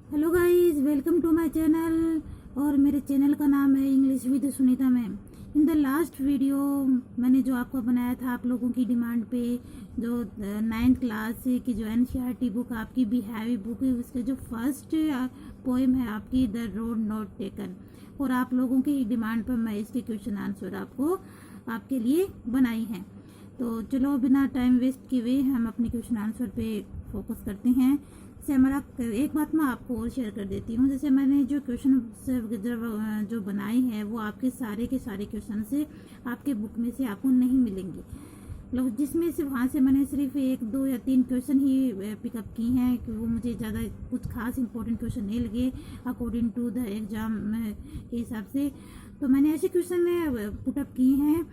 Hello guys, welcome to my channel. और मेरे channel का नाम है English with Sunita ma'am. In the last video मैंने जो आपको बनाया था आप लोगों की डिमांड पे, जो 9th क्लास की जो एनसीईआरटी बुक आपकी बिहेवी बुक है, उसके जो फर्स्ट पोएम है आपकी द रोड नॉट टेकन, और आप लोगों की डिमांड पर मैं इसके क्वेश्चन आंसर आपके लिए बनाई हैं। तो चलो बिना टाइम वेस्ट किए हुए हम अपने क्वेश्चन आंसर पे फोकस करते हैं। जैसे हमारा एक बात मैं आपको और शेयर कर देती हूँ, जैसे मैंने जो क्वेश्चन जो बनाए हैं वो आपके सारे क्वेश्चन से आपके बुक में से आपको नहीं मिलेंगे। मतलब जिसमें से वहाँ से मैंने सिर्फ 1, 2 या 3 क्वेश्चन ही पिकअप की हैं कि वो मुझे ज़्यादा कुछ खास इंपॉर्टेंट क्वेश्चन नहीं लगे अकॉर्डिंग टू द एग्ज़ाम के हिसाब से। तो मैंने ऐसे क्वेश्चन पुटअप किए हैं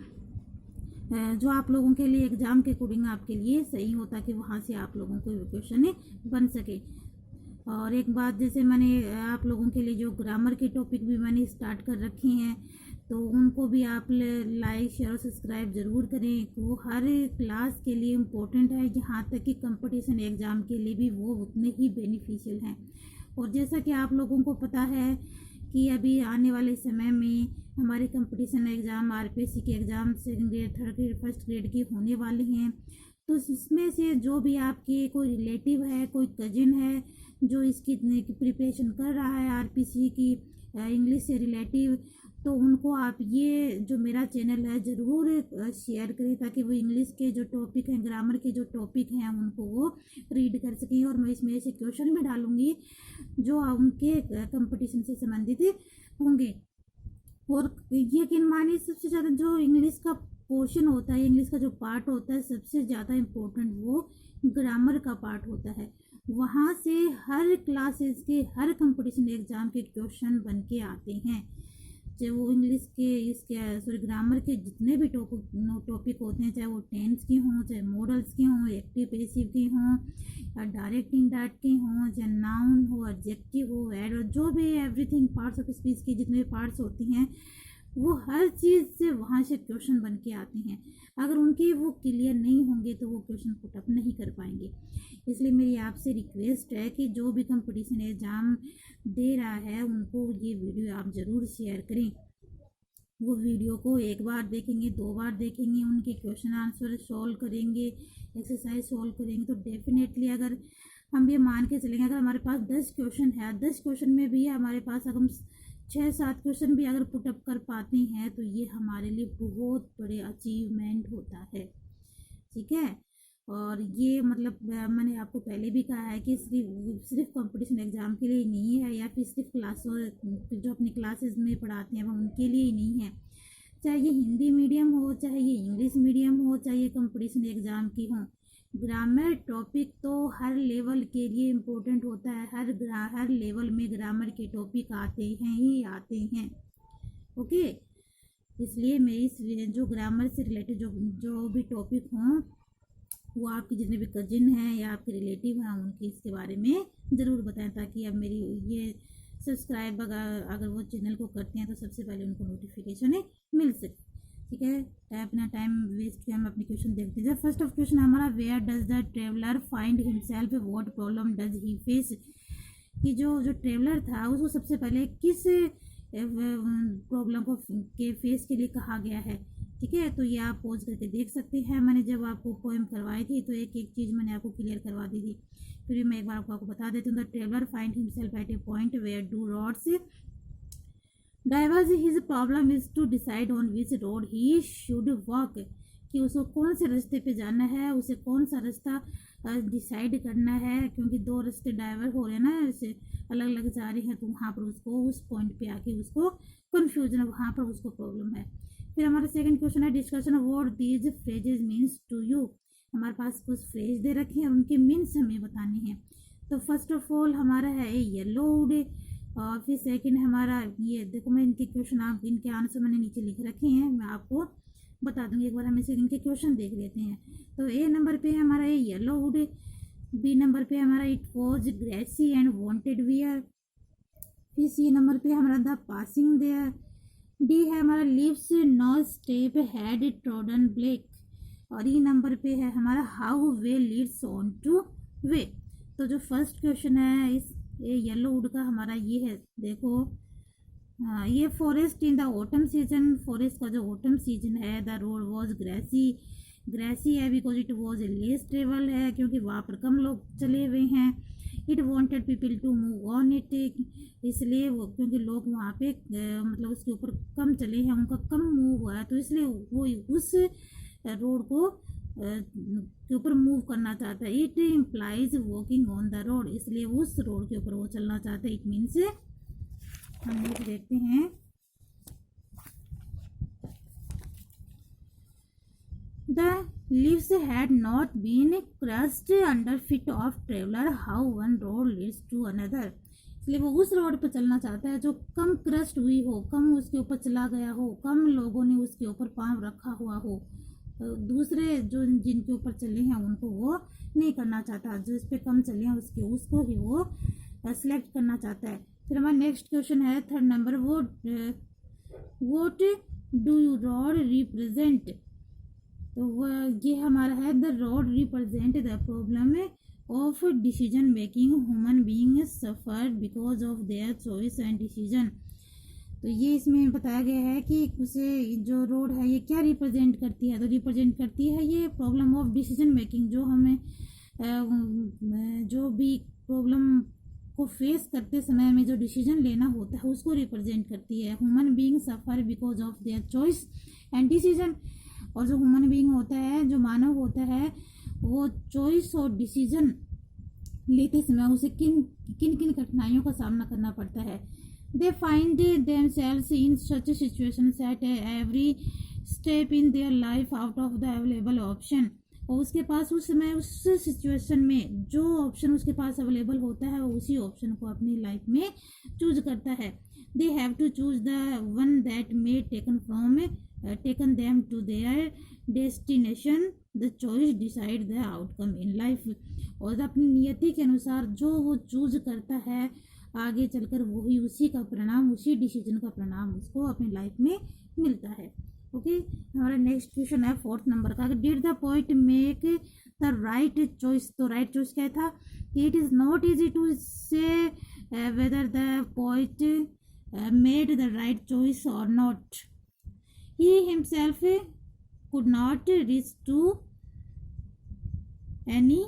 जो आप लोगों के लिए एग्जाम के अकॉर्डिंग आपके लिए सही हो, ताकि वहाँ से आप लोगों को क्वेश्चन बन सके। और एक बात, जैसे मैंने आप लोगों के लिए जो ग्रामर के टॉपिक भी मैंने स्टार्ट कर रखे हैं, तो उनको भी आप लाइक शेयर और सब्सक्राइब ज़रूर करें। वो हर क्लास के लिए इम्पोर्टेंट है, जहाँ तक कि कंपटीशन एग्ज़ाम के लिए भी वो उतने ही बेनिफिशियल हैं। और जैसा कि आप लोगों को पता है कि अभी आने वाले समय में हमारे कंपटीशन एग्ज़ाम आरपीएससी के exam second grade, third grade, first grade के होने वाले हैं। तो इसमें से जो भी आपके कोई रिलेटिव है, कोई कजिन है जो इसकी प्रिपरेशन कर रहा है आरपीएससी की इंग्लिश से रिलेटिव, तो उनको आप ये जो मेरा चैनल है ज़रूर शेयर करें, ताकि वो इंग्लिश के जो टॉपिक हैं, ग्रामर के जो टॉपिक हैं, उनको वो रीड कर सकें। और मैं इसमें ऐसे क्वेश्चन भी डालूंगी जो उनके कंपटीशन से संबंधित होंगे। और यकीन मानिए, सबसे ज़्यादा जो इंग्लिश का पोर्शन होता है, इंग्लिश का जो पार्ट होता है, सबसे ज़्यादा इम्पोर्टेंट वो ग्रामर का पार्ट होता है। वहाँ से हर क्लासेस के, हर कंपटीशन एग्ज़ाम के क्वेश्चन बन के आते हैं। चाहे वो इंग्लिश के, इसके सॉरी ग्रामर के जितने भी टॉपिक होते हैं, चाहे वो टेंस के हों, चाहे मॉडल्स के हों, एक्टिव पैसिव के हों, या डायरेक्ट इनडायरेक्ट के हों, चाहे नाउन हो, एडजेक्टिव हो, एडवर्ब, जो भी एवरीथिंग पार्ट्स ऑफ स्पीच के जितने पार्ट्स होती हैं, वो हर चीज़ से वहाँ से क्वेश्चन बन के आते हैं। अगर उनके वो क्लियर नहीं होंगे तो वो क्वेश्चन पुटअप नहीं कर पाएंगे। इसलिए मेरी आपसे रिक्वेस्ट है कि जो भी कंपटीशन एग्ज़ाम दे रहा है उनको ये वीडियो आप ज़रूर शेयर करें। वो वीडियो को एक बार देखेंगे, 2 बार देखेंगे, उनके क्वेश्चन आंसर सॉल्व करेंगे, एक्सरसाइज सॉल्व करेंगे, तो डेफिनेटली अगर हम ये मान के चलेंगे, अगर हमारे पास 10 क्वेश्चन है, 10 क्वेश्चन में भी हमारे पास अगर हम 6-7 क्वेश्चन भी अगर पुटअप कर पाते हैं, तो ये हमारे लिए बहुत बड़े अचीवमेंट होता है। ठीक है। और ये मतलब मैंने आपको पहले भी कहा है कि सिर्फ कंपटीशन एग्ज़ाम के लिए नहीं है, या फिर सिर्फ क्लासों जो अपनी क्लासेस में पढ़ाते हैं वो उनके लिए ही नहीं है। चाहे ये हिंदी मीडियम हो, चाहे ये इंग्लिश मीडियम हो, चाहे ये कंपटीशन एग्ज़ाम की हो, ग्रामर टॉपिक तो हर लेवल के लिए इम्पोर्टेंट होता है। हर लेवल में ग्रामर के टॉपिक आते हैं ही आते हैं। ओके। इसलिए मैं इस जो ग्रामर से रिलेटेड जो भी टॉपिक हों, वो आपके जितने भी कजिन हैं या आपके रिलेटिव हैं उनकी इसके बारे में ज़रूर बताएं, ताकि अब मेरी ये सब्सक्राइब अगर वो चैनल को करते हैं तो सबसे पहले उनको नोटिफिकेशन मिल सके। ठीक है। अपना टाइम वेस्ट किया, हम अपने क्वेश्चन देखते हैं। फर्स्ट ऑफ क्वेश्चन हमारा, where does the traveller find himself, what problem does he face. कि जो ट्रेवलर था उसको सबसे पहले किस प्रॉब्लम को के फेस के लिए कहा गया है। ठीक है। तो ये आप पॉज करके देख सकते हैं। मैंने जब आपको पोएम करवाई थी तो एक एक चीज़ मैंने आपको क्लियर करवा दी थी, फिर भी मैं एक बार आपको बता देती हूँ। The traveller find himself at a point where 2 roads diverge, his problem is to decide on which road he should walk. कि उसको कौन से रास्ते पे जाना है, उसे कौन सा रास्ता डिसाइड करना है, क्योंकि 2 रास्ते डाइवर हो रहे हैं ना, ऐसे अलग अलग जा रहे हैं, तो वहाँ पर उसको उस पॉइंट पे आके उसको कन्फ्यूजन है, वहाँ पर उसको प्रॉब्लम है। फिर हमारा सेकंड क्वेश्चन है, discussion what these phrases means to you. हमारे पास कुछ फ्रेज दे रखे हैं, उनके मीन्स हमें बताने हैं। तो फर्स्ट ऑफ ऑल हमारा है येलो वुड, और फिर सेकंड हमारा ये देखो, मैं इनके क्वेश्चन आप इनके आंसर मैंने नीचे लिख रखे हैं, मैं आपको बता दूंगी। एक बार हम इसे इनके क्वेश्चन देख लेते हैं। तो ए नंबर पे हमारा ये येलो वुड, बी नंबर पे हमारा it was grassy and wanted wear, फिर सी नंबर पे हमारा द पासिंग देयर, डी है हमारा leaves no step had trodden black, और ई नंबर पे है हमारा how way leads on to way. तो जो फर्स्ट क्वेश्चन है इस ये येलो वुड का हमारा ये है, देखो। हाँ, ये forest in the autumn season, forest का जो ऑटम सीजन है। The road was grassy, grassy है because it was less travel है, क्योंकि वहाँ पर कम लोग चले हुए हैं। It wanted people to move on it, इसलिए वो, क्योंकि लोग वहाँ पे मतलब उसके ऊपर कम चले हैं, उनका कम मूव हुआ है, तो इसलिए वो उस रोड को के ऊपर मूव करना चाहता है। It implies walking on the road, इसलिए उस रोड के ऊपर वो चलना चाहता है। इट मीन्स हम लोग देखते हैं, the leaves had not been crushed under feet of traveler, how one road leads to another, इसलिए वो उस रोड पर चलना चाहता है जो कम क्रस्ट हुई हो, कम उसके ऊपर चला गया हो, कम लोगों ने उसके ऊपर पाँव रखा हुआ हो। दूसरे जो जिनके ऊपर चले हैं उनको वो नहीं करना चाहता, जो इस पे कम चले हैं उसको ही वो सेलेक्ट करना चाहता है। फिर हमारा नेक्स्ट क्वेश्चन है 3rd number, won't do you road represent, तो वह ये हमारा है, the road represent the problem of decision making human being suffer because of their choice and decision. तो ये इसमें बताया गया है कि उसे जो रोड है ये क्या रिप्रेजेंट करती है, तो रिप्रेजेंट करती है ये प्रॉब्लम ऑफ डिसीजन मेकिंग, जो हमें जो भी प्रॉब्लम को फेस करते समय में जो डिसीजन लेना होता है उसको रिप्रेजेंट करती है। Human being suffer because of their choice and decision, और जो ह्यूमन बीइंग होता है, जो मानव होता है, वो चॉइस और डिसीजन लेते समय उसे किन किन कठिनाइयों का सामना करना पड़ता है। They find themselves in such situations at every step in their life out of the available option, और उसके पास उस समय उस सिचुएशन में जो ऑप्शन उसके पास अवेलेबल होता है वो उसी ऑप्शन को अपनी लाइफ में चूज करता है। They have to choose the one that may taken them to their destination, the choice decide the outcome in life, और अपनी नियति के अनुसार जो वो चूज करता है आगे चलकर वही उसी का परिणाम, उसी डिसीजन का परिणाम उसको अपनी लाइफ में मिलता है। ओके, हमारा नेक्स्ट क्वेश्चन है 4th नंबर का, did the poet make the right choice, तो राइट चॉइस क्या था, it is not easy to say whether the poet made the right choice और not, he himself could not reach to any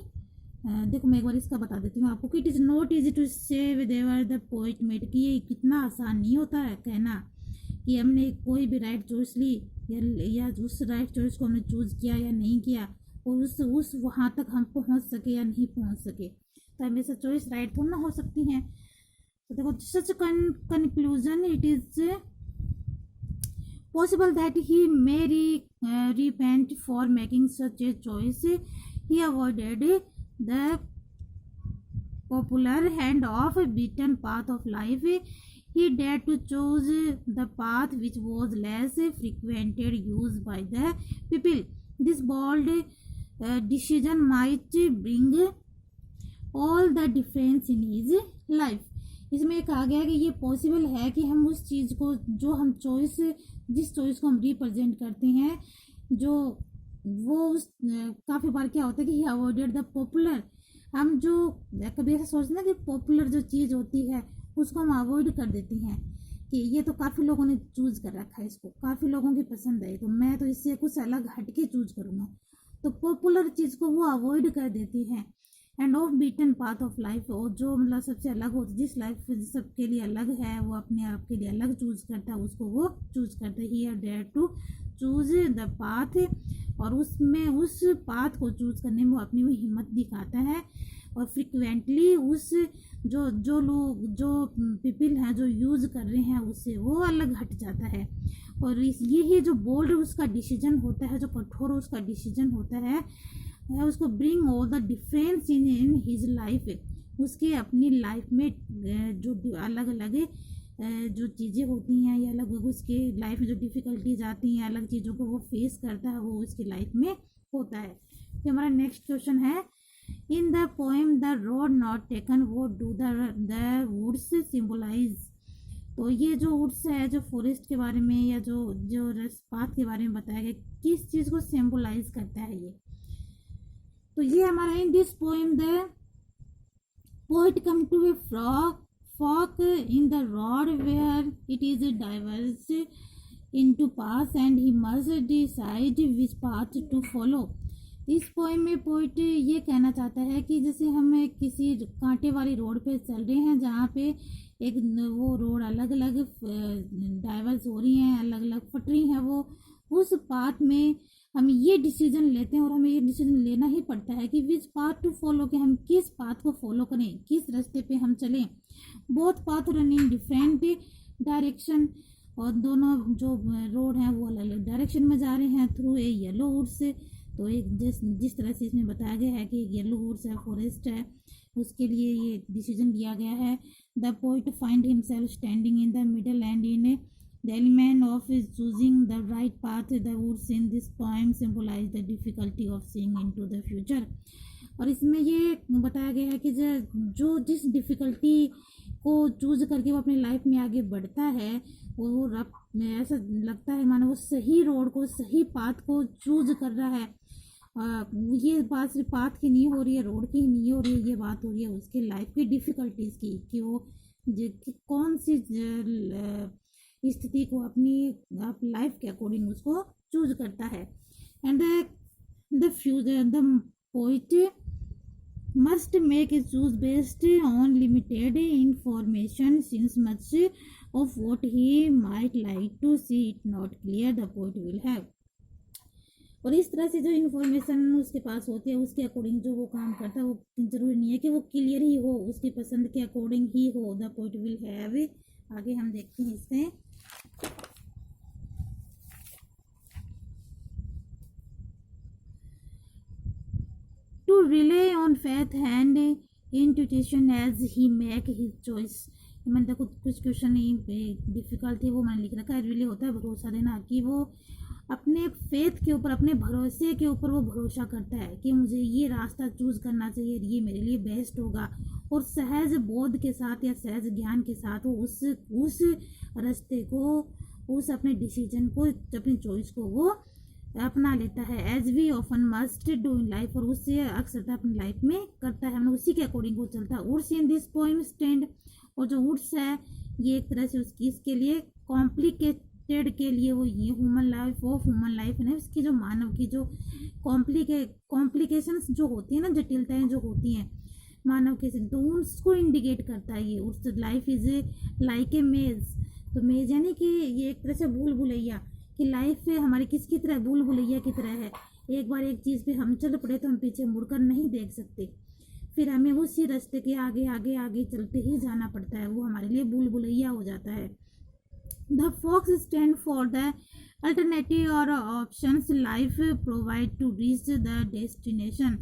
देखो मैं एक बार इसका बता देती हूँ आपको कि it is not easy to say whether the poet made, कि ये कितना आसान नहीं होता है कहना कि हमने कोई भी राइट चॉइस ली या उस राइट चॉइस को हमने चूज किया या नहीं किया, और उस वहाँ तक हम पहुँच सके या नहीं पहुँच सके, तो हमेशा चॉइस राइट तो ना हो सकती हैं। तो देखो, such conclusion it is possible that he may repent for making such a choice. He avoided the popular hand of beaten path of life. He dared to choose the path which was less frequented used by the people. This bold decision might bring all the difference in his life. इसमें कहा गया है कि ये possible है कि हम उस चीज़ को, जो हम चॉइस, जिस चॉइस को हम रिप्रेजेंट करते हैं, जो वो उस काफ़ी बार क्या होता है कि ही अवॉइडेड द पॉपुलर, हम जो कभी ऐसा सोचते हैं कि पॉपुलर जो चीज़ होती है उसको हम अवॉइड कर देते हैं कि ये तो काफ़ी लोगों ने चूज़ कर रखा है, इसको काफ़ी लोगों की पसंद है, तो मैं तो इससे कुछ अलग हट के चूज़ करूँगा, तो पॉपुलर चीज़ को वो अवॉइड कर देती हैं। End of beaten path of life, और जो मतलब सबसे अलग हो, जिस लाइफ सबके लिए अलग है वो अपने आप के लिए अलग चूज करता है, उसको वो चूज करता है। He are dare to choose the path, और उसमें उस पाथ को चूज करने में वो अपनी वो हिम्मत दिखाता है, और फ्रिक्वेंटली उस जो लोग, जो पीपल हैं जो यूज़ कर रहे हैं उससे वो अलग हट जाता है। और यही जो बोल्ड उसका डिसीजन होता है, जो कठोर उसका डिसीजन होता है, उसको bring all the difference in his life, उसके अपनी लाइफ में जो अलग अलग जो चीज़ें होती हैं या अलग उसके लाइफ में जो डिफ़िकल्टीज आती हैं, अलग चीज़ों को वो फेस करता है, वो उसकी लाइफ में होता है। फिर हमारा नेक्स्ट क्वेश्चन है, in the poem the road not taken वो डू द वुड्स सिम्बोलाइज, तो ये जो वुड्स है, जो फॉरेस्ट के बारे में या जो पाथ के बारे में बताया गया, किस चीज़ को सिम्बोलाइज करता है ये, तो ये हमारा इन this poem the Poet come to a fork in the road where it is diverged into paths and he must decide which path to follow. इस पोएम में पोइट ये कहना चाहता है कि जैसे हम किसी कांटे वाली रोड पे चल रहे हैं जहाँ पे एक वो रोड अलग अलग डाइवर्स हो रही हैं, अलग अलग फट रही हैं, वो उस पाथ में हम ये डिसीजन लेते हैं और हमें ये डिसीजन लेना ही पड़ता है कि विच पाथ टू फॉलो, कि हम किस पाथ को फॉलो करें, किस रास्ते पे हम चलें. Both path run in different direction, और दोनों जो रोड हैं वो अलग अलग डायरेक्शन में जा रहे हैं थ्रू ए येलो वुड्स. तो एक जिस तरह से इसमें बताया गया है कि येलो वुड्स है, फॉरेस्ट है, उसके लिए ये डिसीजन लिया गया है. The poet find himself standing in the middle and in the element of choosing the right path. The woods in this poem symbolize the difficulty of seeing into the future. और इसमें ये बताया गया है कि जो जिस डिफ़िकल्टी को चूज करके वो अपनी लाइफ में आगे बढ़ता है, वो ऐसा लगता है मानो वो सही रोड को, सही पाथ को चूज कर रहा है. ये बात सिर्फ पाथ की नहीं हो रही है, रोड की नहीं हो रही है, ये बात हो रही है उसके लाइफ की डिफ़िकल्टीज़ की, कि वो कौन सी स्थिति को अपनी लाइफ के अकॉर्डिंग उसको चूज करता है. And the future the poet must make a choose based on limited information since much of what he might like to see it not clear the poet will have. और इस तरह से जो information उसके पास होती है उसके अकॉर्डिंग जो वो काम करता है, वो जरूरी नहीं है कि वो क्लियर ही हो, उसकी पसंद के अकॉर्डिंग ही हो. The poet will have. आगे हम देखते हैं इसमें. To rely on faith and intuition as he make his choice. मैंने देखो कुछ क्वेश्चन डिफिकल्ट थे वो मैंने लिख रखा है. रिले होता है भरोसा देना, कि वो अपने फेथ के ऊपर, अपने भरोसे के ऊपर वो भरोसा करता है कि मुझे ये रास्ता चूज करना चाहिए, ये मेरे लिए बेस्ट होगा, और सहज बोध के साथ या सहज ज्ञान के साथ वो उस रास्ते को, उस अपने डिसीजन को, अपनी चॉइस को वो अपना लेता है. As we often must do in life, और उससे अक्सर अपनी लाइफ में करता है, उसी के अकॉर्डिंग वो चलता है. Woods in this poem stand, और जो वुड्स है ये एक तरह से उसकी इसके लिए कॉम्प्लिकेटेड के लिए वो ये human life of human life है, उसकी जो मानव की जो कॉम्प्लिकेशंस जो होती है ना, जटिलताएं जो होती हैं मानव के, तो उसको इंडिकेट करता है ये. उस लाइफ इज लाइक ए मेज. तो मेज यानी कि ये एक तरह से भूल भुलैया, कि लाइफ हमारी किसकी तरह, भूल भुलैया की तरह है. एक बार एक चीज़ पे हम चल पड़े तो हम पीछे मुड़कर नहीं देख सकते, फिर हमें उसी रास्ते के आगे आगे आगे चलते ही जाना पड़ता है, वो हमारे लिए भूल भुलैया हो जाता है. The forks stand for the alternative और options life provide to reach the destination.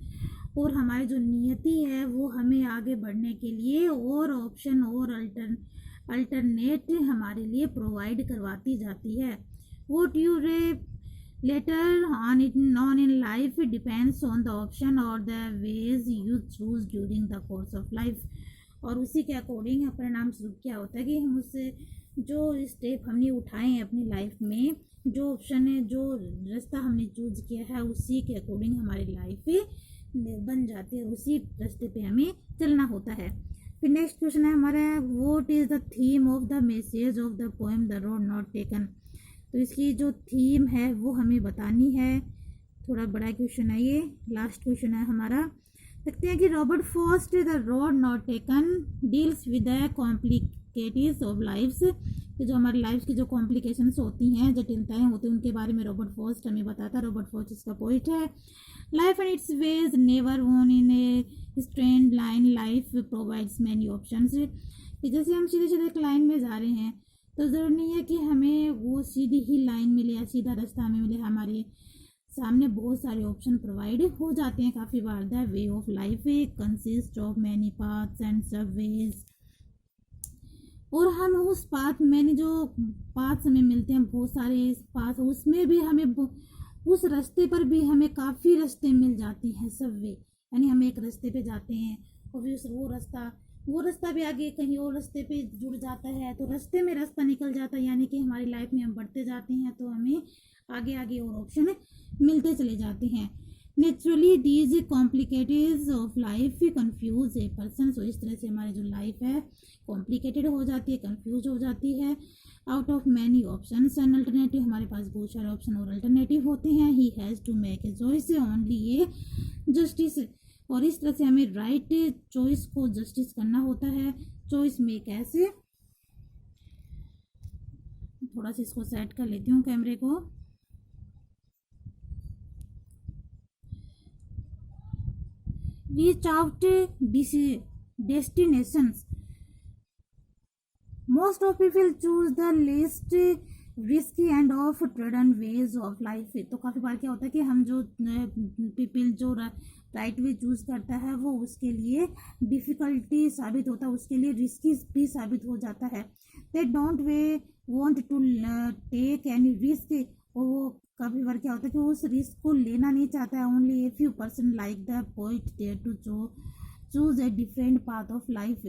और हमारी जो नियति है वो हमें आगे बढ़ने के लिए और ऑप्शन और अल्टरनेट हमारे लिए प्रोवाइड करवाती जाती है. What you later on in life depends on the option or the ways you choose during the course of life. और उसी के अकॉर्डिंग परिणाम स्वरूप क्या होता है कि हम उससे जो स्टेप हमने उठाए हैं अपनी लाइफ में, जो ऑप्शन है, जो रास्ता हमने चूज किया है, उसी के अकॉर्डिंग हमारी लाइफ बन जाती है, उसी रास्ते पे हमें चलना होता है. फिर नेक्स्ट क्वेश्चन है हमारा, what is the theme of the message of the poem the road not taken. तो इसकी जो थीम है वो हमें बतानी है. थोड़ा बड़ा क्वेश्चन है ये, लास्ट क्वेश्चन है हमारा. देखते हैं कि Robert Frost the road not taken deals with the complicatives of life's, कि जो हमारी लाइफ की जो कॉम्प्लिकेशंस होती हैं, जटिलताएं होती हैं, उनके बारे में रॉबर्ट फॉस्ट हमें बताता है. रॉबर्ट फॉस्ट इसका पोइट है. Life and its ways never one in a straight line, life provides many options. जैसे हम सीधे सीधे एक लाइन में जा रहे हैं तो ज़रूरी नहीं है कि हमें वो सीधी ही लाइन मिले या सीधा रास्ता हमें मिले, हमारे सामने बहुत सारे ऑप्शन प्रोवाइड हो जाते हैं काफ़ी बार. The way of life consist of many paths and sub ways. और हम उस पाथ में जो पाथ्स हमें मिलते हैं, बहुत सारे पाथ, उसमें भी हमें उस रास्ते पर भी हमें काफ़ी रास्ते मिल जाते हैं. सब वे यानी हम एक रास्ते पे जाते हैं और फिर वो रास्ता भी आगे कहीं और रास्ते पे जुड़ जाता है, तो रास्ते में रास्ता निकल जाता है, यानी कि हमारी लाइफ में हम बढ़ते जाते हैं तो हमें आगे आगे और ऑप्शन मिलते चले जाते हैं. Naturally these complicated of life confuse a person. So इस तरह से हमारी जो लाइफ है कॉम्प्लिकेटेड हो जाती है, कंफ्यूज हो जाती है। Out of many option and alternative, हमारे पास बहुत सारे ऑप्शन और अल्टरनेटिव होते हैं। He has to make a choice only a justice, और इस तरह से हमें राइट चॉइस को जस्टिस करना होता है। चॉइस मेक ऐसे, थोड़ा सा इसको सेट कर लेती हूँ कैमरे को। Reach out destinations, most of people choose the least risky and of trodden ways of life. तो काफ़ी बार क्या होता है कि हम जो पीपल जो राइट वे चूज करता है वो उसके लिए डिफ़िकल्टी साबित होता है, उसके लिए रिस्की भी साबित हो जाता है। They don't way want to take any risk, वो काफ़ी बार क्या होता है कि उस रिस्क को लेना नहीं चाहता है। Only a few person like the point there to choose a different path of life.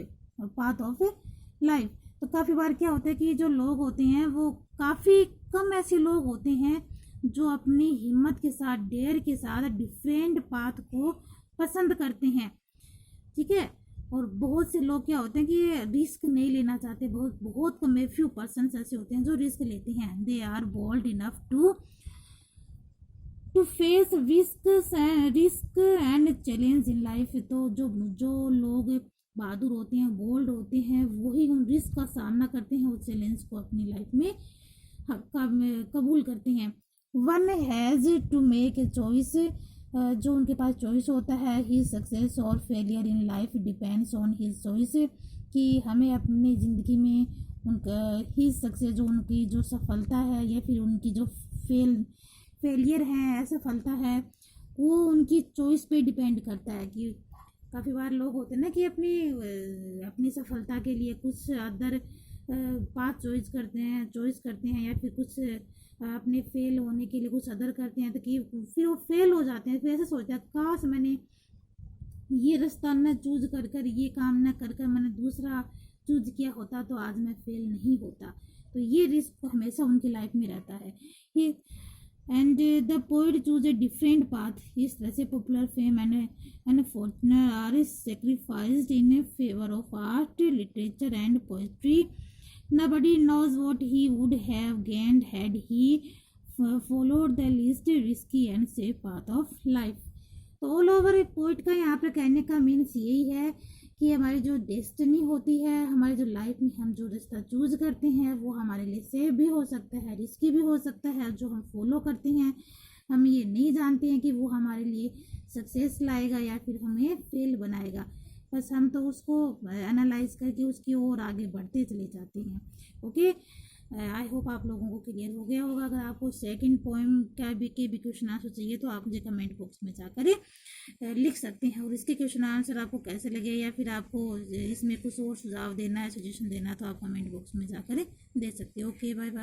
तो काफ़ी बार क्या होता है कि जो लोग होते हैं वो काफ़ी कम ऐसे लोग होते हैं जो अपनी हिम्मत के साथ, डेयर के साथ डिफरेंट पाथ को पसंद करते हैं, ठीक है। और बहुत से लोग क्या होते हैं कि रिस्क नहीं लेना चाहते, बहुत कम फ्यू पर्सन ऐसे होते हैं जो रिस्क लेते हैं। They are bold enough to face risk and challenge in life. तो जो लोग बहादुर होते हैं, बोल्ड होते हैं, वही उन रिस्क का सामना करते हैं, उस चैलेंज को अपनी लाइफ में कबूल करते हैं। One has to make a choice, जो उनके पास चॉइस होता है। ही सक्सेस और failure in life depends on his choice, कि हमें अपनी ज़िंदगी में उनका ही सक्सेस, जो उनकी जो सफलता है या फिर उनकी जो फेलियर है, असफलता है, वो उनकी चॉइस पे डिपेंड करता है। कि काफ़ी बार लोग होते हैं ना कि अपनी सफलता के लिए कुछ अदर पाथ चॉइस करते हैं या फिर कुछ अपने फेल होने के लिए कुछ अदर करते हैं, तो कि फिर वो फेल हो जाते हैं। फिर ऐसे सोचते हैं काश मैंने ये रास्ता न चूज कर ये काम न कर मैंने दूसरा चूज किया होता तो आज मैं फेल नहीं होता। तो ये रिस्क हमेशा उनकी लाइफ में रहता है। And the poet choose a different path. इस तरह से popular fame and fortune are sacrificed in favour of art, literature and poetry. Nobody knows what he would have gained had he followed the least risky and safe path of life। तो all over poet का यहाँ पर कहने का means यही है कि हमारी जो डेस्टिनी होती है, हमारी जो लाइफ में हम जो रास्ता चूज करते हैं वो हमारे लिए सेफ भी हो सकता है, रिस्की भी हो सकता है। जो हम फॉलो करते हैं हम ये नहीं जानते हैं कि वो हमारे लिए सक्सेस लाएगा या फिर हमें फेल बनाएगा, बस हम तो उसको एनालाइज करके उसकी ओर आगे बढ़ते चले जाते हैं। ओके, आई होप आप लोगों को क्लियर हो गया होगा। अगर आपको सेकंड पोएम के भी क्वेश्चन आंसर चाहिए तो आप मुझे कमेंट बॉक्स में जाकर लिख सकते हैं, और इसके क्वेश्चन आंसर आपको कैसे लगे या फिर आपको इसमें कुछ और सुझाव देना है, सजेशन देना है, तो आप कमेंट बॉक्स में जाकर दे सकते हो। Okay, bye bye.